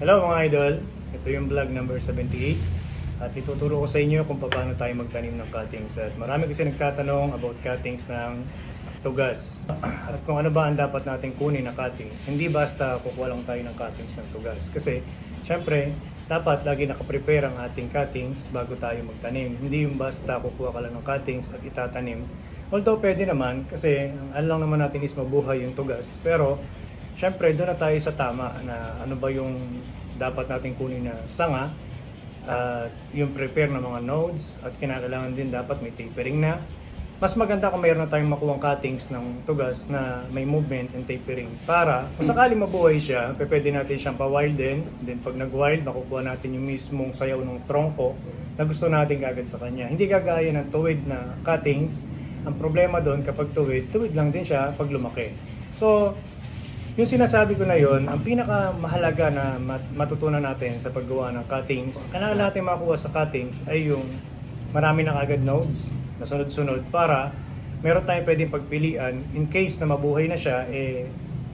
Hello mga idol, ito yung vlog number 78 at ituturo ko sa inyo kung paano tayo magtanim ng cuttings. At marami kasi nagtatanong about cuttings ng tugas at kung ano ba ang dapat natin kunin na cuttings. Hindi basta kukuha lang tayo ng cuttings ng tugas kasi syempre dapat lagi nakaprepare ang ating cuttings bago tayo magtanim. Hindi yung basta kukuha ka lang ng cuttings at itatanim. Although pwede naman kasi ang lang naman natin is mabuhay yung tugas, pero siyempre, doon na tayo sa tama na ano ba yung dapat natin kunin na sanga at yung prepare ng mga nodes at kinakailangan din dapat may tapering na. Mas maganda kung mayroon na tayong makuhang cuttings ng tugas na may movement and tapering para kung sakali mabuhay siya, pwede natin siyang pa-wild din. Then pag nag-wild, makukuha natin yung mismong sayaw ng trongko na gusto natin kagad sa kanya. Hindi kagaya ng tuwid na cuttings. Ang problema doon kapag tuwid lang din siya pag lumaki. So, yung sinasabi ko na yon, ang pinakamahalaga na matutunan natin sa paggawa ng cuttings, kailangan natin makuha sa cuttings ay yung marami na kagad nodes na sunod-sunod para meron tayong pwedeng pagpilian in case na mabuhay na siya,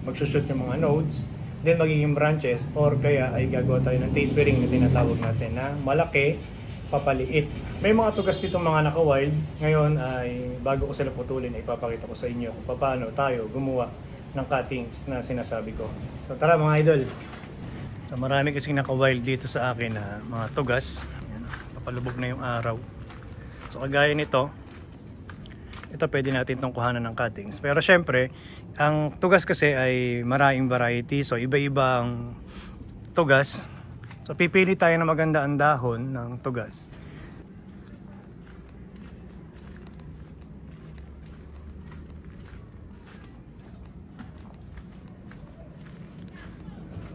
magsushoot yung mga nodes, then magiging branches or kaya ay gagawa tayo ng tapering na tinatawag natin na malaki, papaliit. May mga tugas ditong mga naka-wild. Ngayon ay bago ko sila putulin ay ipapakita ko sa inyo kung paano tayo gumawa ng cuttings na sinasabi ko. So tara mga idol. So marami kasing naka-wild dito sa akin na mga tugas. Ayan, papalubog na yung araw. So kagaya nito, ito pwede natin itong kuhanan ng cuttings. Pero syempre, ang tugas kasi ay maraming variety. So iba-iba ang tugas. So pipili tayo na maganda ang dahon ng tugas.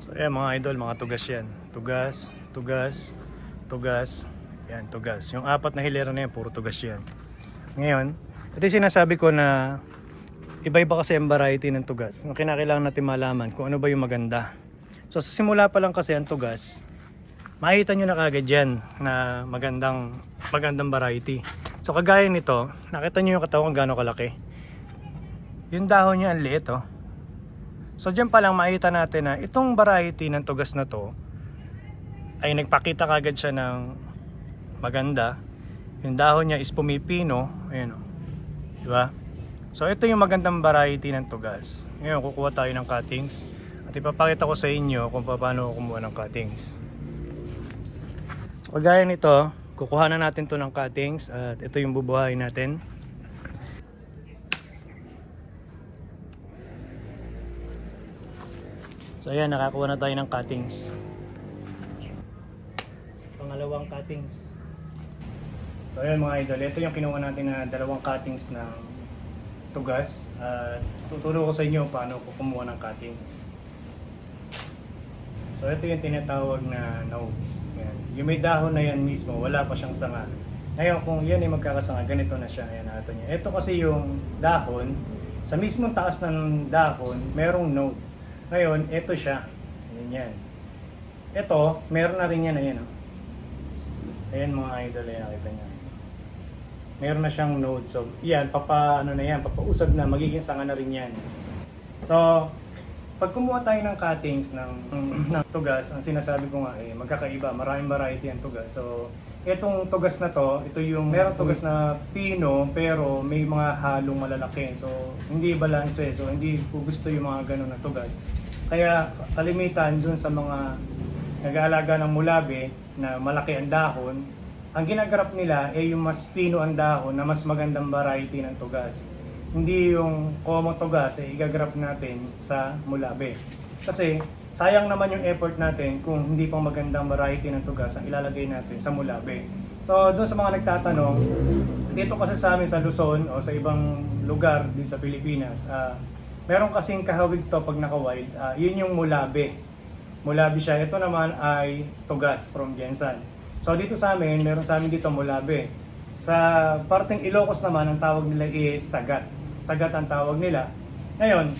So ayan mga idol, mga tugas yan. Tugas, tugas, tugas. Yan, tugas. Yung apat na hilera na yan, puro tugas yan. Ngayon, ito yung sinasabi ko na iba-iba kasi ang variety ng tugas. Ang kinakailangan natin malaman kung ano ba yung maganda. So sa simula pa lang kasi ang tugas, makikita nyo na kagad yan na magandang variety. So kagaya nito, nakita nyo yung katawan kung gaano kalaki. Yung dahon niya ang liit oh. So dyan pa lang makita natin na itong variety ng tugas na to ay nagpakita kagad siya ng maganda. Yung dahon niya is pumipino, ayun oh. Diba? So ito yung magandang variety ng tugas. Ngayon kukuha tayo ng cuttings at ipapakita ko sa inyo kung paano kumuha ng cuttings. So kagaya nito, kukuha na natin to ng cuttings at ito yung bubuhayin natin. So ayan, nakakuha na tayo ng cuttings. Pangalawang cuttings. So ayan mga idol, ito yung kinuha natin na dalawang cuttings ng tugas. Tuturo ko sa inyo paano ko kumuha ng cuttings. So ito yung tinatawag na nodes. Ayan. Yung may dahon na yan mismo, wala pa siyang sanga. Ngayon kung yan ay magkakasanga, ganito na siya. Ayan, nakita nyo. Ito kasi yung dahon, sa mismong taas ng dahon, merong node. Ngayon, ito siya. Ayan yan. Ito, meron na rin yan. Ayan, oh. Ayan mga idol, ayan, nakita nyo. Meron na siyang node. So, yan, papausad na, magiging sanga na rin yan. So, pag kumuha tayo ng cuttings ng tugas, ang sinasabi ko nga magkakaiba, maraming variety ang tugas. So, itong tugas na to, ito yung merong tugas na pino pero may mga halong malalaki. So, hindi balanse. So, hindi ko gusto yung mga ganun na tugas. Kaya kalimitan dun sa mga nag-aalaga ng mulabe na malaki ang dahon, ang ginagarap nila ay yung mas pino ang dahon na mas magandang variety ng tugas. Hindi yung common tugas ay igagrap natin sa mulabe. Kasi sayang naman yung effort natin kung hindi pang magandang variety ng tugas ang ilalagay natin sa mulabe. So doon sa mga nagtatanong, dito kasi sa amin sa Luzon o sa ibang lugar din sa Pilipinas, meron kasing kahawig to pag naka-wild, yun yung mulabe. Mulabe siya. Ito naman ay tugas from Jensan. So dito sa amin, meron sa amin dito mulabe. Sa parteng Ilocos naman, ang tawag nila is sagat. Sagat ang tawag nila. Ngayon,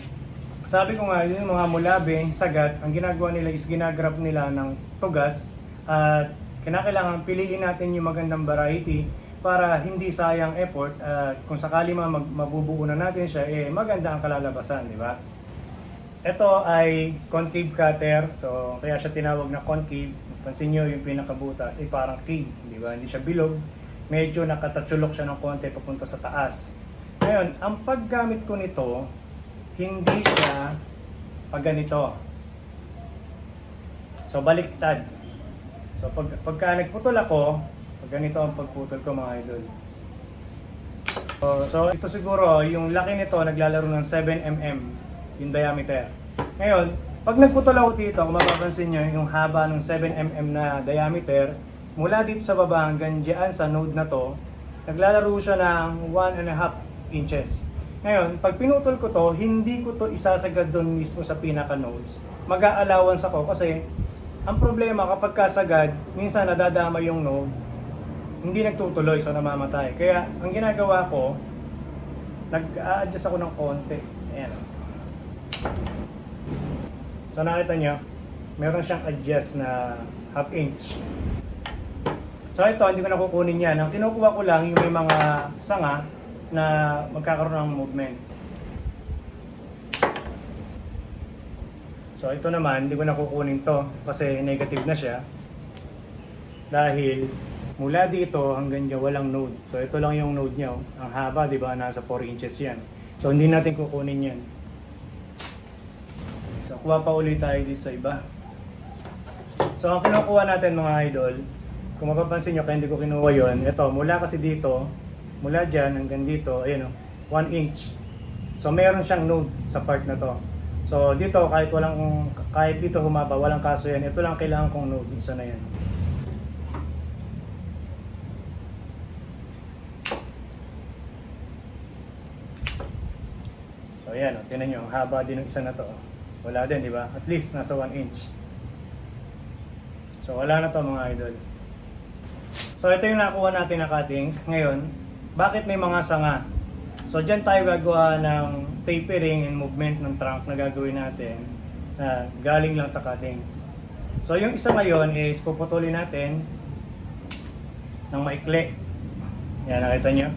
sabi ko nga, yung mga mulabe, sagat, ang ginagawa nila is ginagrap nila ng tugas at kinakailangan piliin natin yung magandang variety para hindi sayang effort at kung sakali mabubuo na natin siya, maganda ang kalalabasan, di ba? Ito ay concave cutter. So, kaya siya tinawag na concave. Pansin nyo yung pinakabutas ay parang cave. Di ba? Hindi siya bilog. Medyo nakatatsulok siya ng konti papunta sa taas. Ngayon, ang paggamit ko nito, hindi siya pag ganito. So, baliktad. So, pagka nagputol ako, pag ganito ang pagputol ko mga idol. So, ito siguro, yung laki nito, naglalaro ng 7mm yung diameter. Ngayon, pag nagputol ako dito, kung mapapansin nyo, yung haba ng 7mm na diameter, mula dito sa baba hanggang dyan sa node na to, naglalaro siya ng 1.5 inches. Ngayon, pag pinutol ko to, hindi ko to isasagad doon mismo sa pinaka-nodes. Mag-a-allowance ako kasi ang problema kapag kasagad, minsan nadadama yung node, hindi nagtutuloy, so namamatay. Kaya, ang ginagawa ko, nag-a-adjust ako ng konti. Ayan. So nakita nyo, meron siyang adjust na half inch. So ito, hindi ko na kukunin yan. Ang kinukuha ko lang yung may mga sanga na magkakaroon ng movement. So ito naman, hindi ko na kukunin to kasi negative na siya. Dahil mula dito hanggang dyan walang node. So ito lang yung node niya. Ang haba, di ba? Nasa 4 inches yan. So hindi natin kukunin yan. So, kuha pa ulit tayo dito sa iba. So, ang kinukuha natin mga idol, kung mapapansin nyo, kaya hindi ko kinuha yun, ito, mula kasi dito, mula dyan hanggang dito, ayun o, 1 inch. So, meron siyang node sa part na to. So, dito, kahit dito humaba, walang kaso yan. Ito lang kailangan kong node, isa na yan. So, ayan o, tinan nyo, ang haba din ng isa na to. Wala din, di ba? At least nasa 1 inch. So wala na to mga idol. So ito yung nakuha natin na cuttings. Ngayon, bakit may mga sanga? So dyan tayo gagawa ng tapering and movement ng trunk na gagawin natin na galing lang sa cuttings. So yung isa ngayon is puputulin natin ng maikli. Yan, nakita nyo?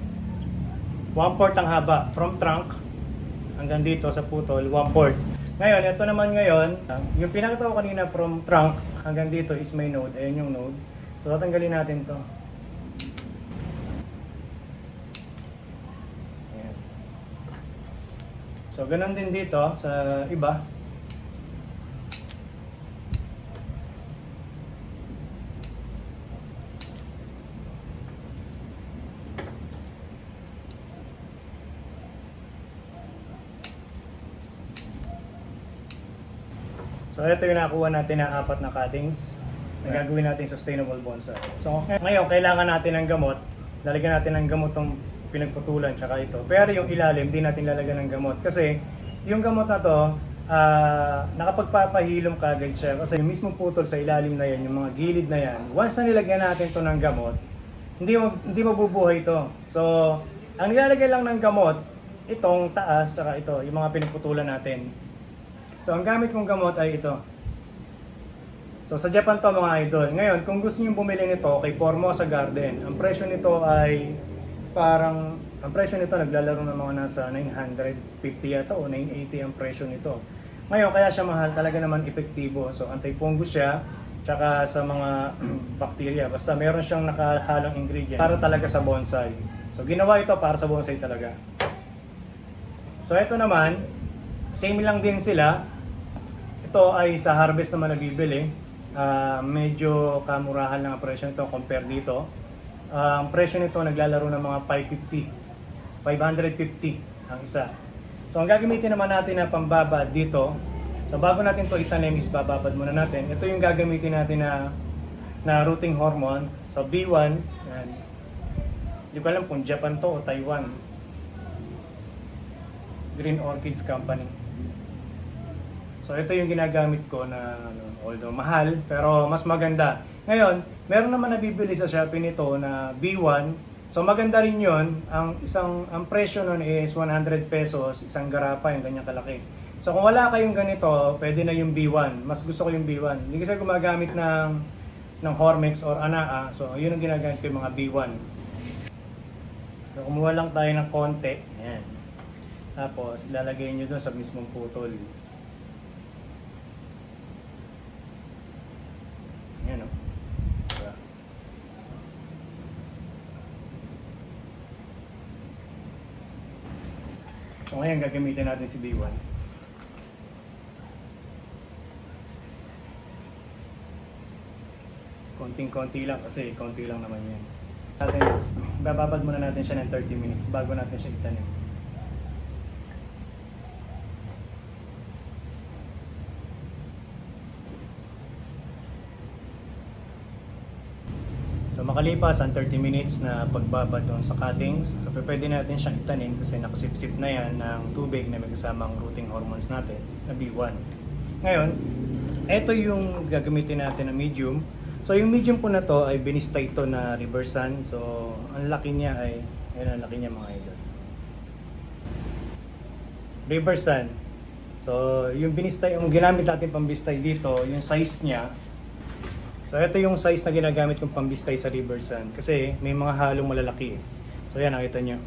1/4 ang haba from trunk hanggang dito sa putol, 1/4. Ngayon, ito naman ngayon, yung pinakita ko kanina from trunk hanggang dito is may node. Ayan yung node. So, tatanggalin natin to. Ayan. So, ganun din dito sa iba. So ito yung nakuha natin ng 4 na cuttings na gagawin natin sustainable bonsai. So ngayon kailangan natin ng gamot. Lalagyan natin ng gamot tong pinagputulan tsaka ito. Pero yung ilalim di natin lalagyan ng gamot kasi yung gamot na to nakapagpapahilom kagad siya kasi yung mismong putol sa ilalim na yan, yung mga gilid na yan, once na nilagyan natin to ng gamot, hindi mabubuhay ito. So ang nilalagay lang ng gamot itong taas tsaka ito, yung mga pinagputulan natin. So, ang gamit kong gamot ay ito. So, sa Japan to mga idol. Ngayon, kung gusto niyo bumili nito kay Formosa Garden, ang presyo nito ay ang presyo nito naglalaro ng mga nasa 950 yata o 980 ang presyo nito. Ngayon, kaya siya mahal, talaga naman epektibo. So, anti-fungus siya, tsaka sa mga bacteria. Basta meron siyang nakahalong ingredients para talaga sa bonsai. So, ginawa ito para sa bonsai talaga. So, ito naman, same lang din sila. Ito ay sa harvest naman nabibili. Medyo kamurahan lang ang presyo nito compare dito. Ang presyo nito naglalaro ng mga 550 ang isa. So ang gagamitin naman natin na pambabad dito, so bago natin to itanim is bababad muna natin. Ito yung gagamitin natin na rooting hormone. So B1, yan. Hindi ko alam kung Japan to o Taiwan. Green Orchids Company. So ito yung ginagamit ko na although mahal pero mas maganda. Ngayon, meron naman nabibili sa Shopee nito na B1. So maganda rin 'yon. Ang presyo nun is 100 pesos, isang garapa yung ganyan kalaki. So kung wala kayong ganito, pwede na yung B1. Mas gusto ko yung B1. Hindi kasi gumagamit ng Hormex or Anaa. So yun ang ginagamit ko yung mga B1. So kumuha lang tayo ng konti. Ayan. Tapos ilalagay nyo doon sa mismong putol. So ngayon gagamitin natin si B1. Konting-konti lang kasi konti lang naman yan. Bababad muna natin siya ng 30 minutes bago natin siya itanim. So makalipas ang 30 minutes na pagbabad doon sa cuttings, so pwede natin siyang itanim kasi nakasipsip na yan ng tubig na may kasamang rooting hormones natin na B1. Ngayon, ito yung gagamitin natin na medium. So yung medium po na to ay binista ito na reverse sun. So ang laki niya ay, ayun ang laki niya mga idol. Reverse sun. So yung binista, yung ginamit natin pambistay dito, yung size niya. So ito yung size na ginagamit kong pambistay sa reverse sun kasi may mga halong malalaki. So yan, nakita nyo.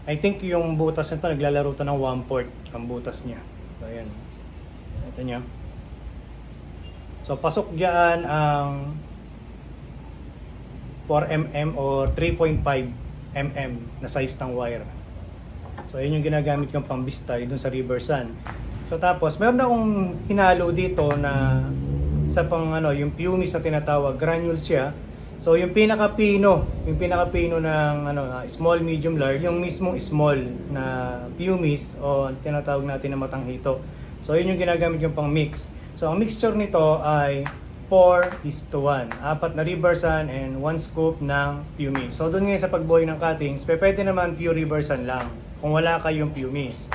I think yung butas nito naglalaro to ng 1/4 ang butas niya. So ayan. Nakita nyo. So pasok diyan ang 4mm or 3.5 mm na size ng wire. So ayun yung ginagamit kong pambistay dun sa reverse sun. So tapos meron akong hinalo dito na isa pang yung pumice na tinatawag, granules siya. So yung pinaka-pino ng small, medium, large, yung mismong small na pumice o tinatawag natin na matanghito. So yun yung ginagamit yung pang mix. So ang mixture nito ay 4:1. 4 na reverse sun and 1 scoop ng pumice. So doon ngayon sa pagbuhay ng cuttings, pwede naman pure reverse sun lang kung wala kayong pumice.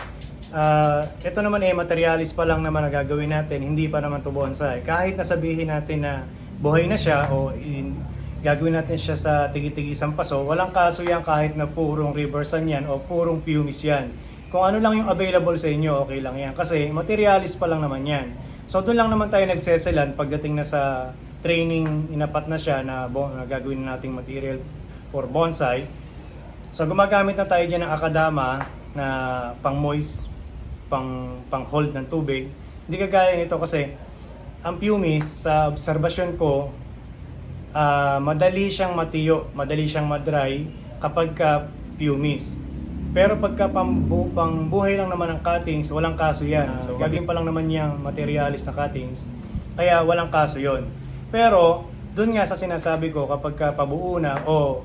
Ito naman materialis pa lang naman na gagawin natin, hindi pa naman to bonsai. Kahit nasabihin natin na buhay na siya o gagawin natin siya sa tigi-tigi isang paso, walang kaso yan kahit na purong reverse sun yan o purong pumice yan. Kung ano lang yung available sa inyo, okay lang yan. Kasi materialis pa lang naman yan. So doon lang naman tayo nagseselan pagdating na sa training, inapat na siya na gagawin nating material for bonsai. So gumagamit na tayo dyan ng akadama na pang moist, pang hold ng tubig. Hindi kagaya nito kasi ang pumice sa obserbasyon ko, madali siyang matiyo, madali siyang madry kapag ka pumice. Pero pagka pangbuhay lang naman ng cuttings, walang kaso yan. So gagawin pa lang naman niyang materialis na cuttings, kaya walang kaso yon. Pero dun nga sa sinasabi ko, kapag ka pabuo na o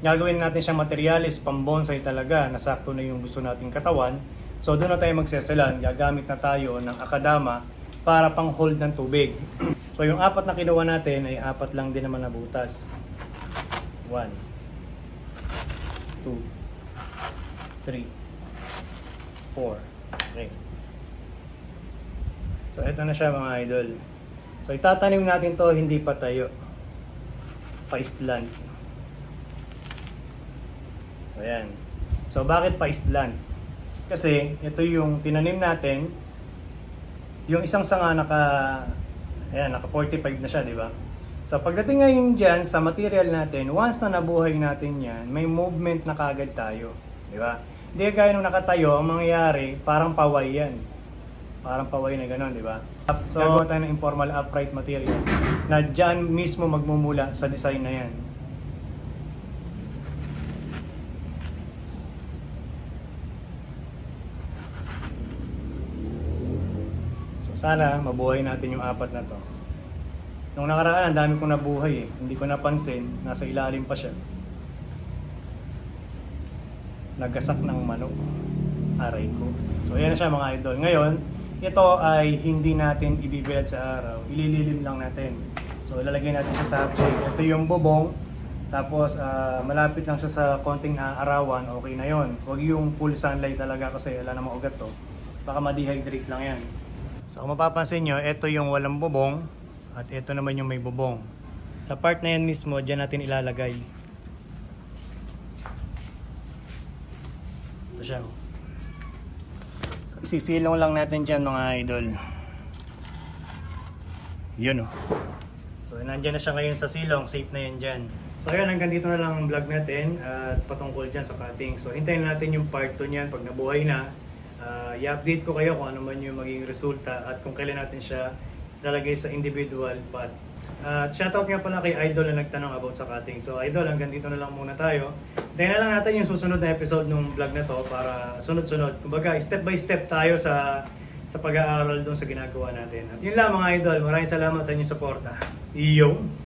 gagawin natin siyang materialis, pambonsai talaga, nasakto na yung gusto nating katawan. So doon na tayo magseselan, gagamit na tayo ng akadama para pang hold ng tubig. So yung 4 na kinuha natin ay 4 lang din naman na butas. 1, 2, 3, 4. Okay. So ito na siya mga idol. So itatanim natin to hindi pa tayo. Pa-istlan. Ayan. So bakit pa-istlan? Kasi ito yung tinanim natin. Yung isang sanga naka 45 na siya, di ba? So pagdating ngayon dyan sa material natin, once na nabuhay natin yan, may movement na kagad tayo, di ba? Hindi gaya nung nakatayo, ang mangyayari parang paway yan. Parang paway na gano'n, di ba? So gagawa tayo ng informal upright material na dyan mismo magmumula sa design na yan. Sana mabuhay natin yung 4 na to. Nung nakaraan, ang dami kong nabuhay eh. Hindi ko napansin, nasa ilalim pa siya. Nagasak ng manok. Aray ko. So ayan na siya mga idol. Ngayon, ito ay hindi natin ibibilad sa araw. Ilililim lang natin. So ilalagay natin siya sa shade. Ito yung bubong. Tapos malapit lang siya sa konting arawan. Okay na yon. Huwag yung full sunlight talaga kasi wala namang ugat to. Baka ma-dehydrate lang yan. So kung mapapansin nyo, ito yung walang bubong at ito naman yung may bubong. Sa part na yan mismo, dyan natin ilalagay. Ito siya. So isisilong lang natin dyan mga idol. Yun o. So nandyan na siya ngayon sa silong, safe na yan dyan. So ayan, hanggang dito na lang ang vlog natin at patungkol dyan sa cutting. So hintayin natin yung part 2 niyan pag nabuhay na. I-update ko kayo kung ano man yung magiging resulta at kung kailan natin siya lalagay sa individual pot. At shoutout nga pala kay Idol na nagtanong about sa cutting. So Idol, hanggang dito na lang muna tayo. Tingnan na lang natin yung susunod na episode ng vlog na to para sunod-sunod. Kumbaga, step by step tayo sa pag-aaral dun sa ginagawa natin. At yun lang mga idol, maraming salamat sa inyong suporta. Iyo!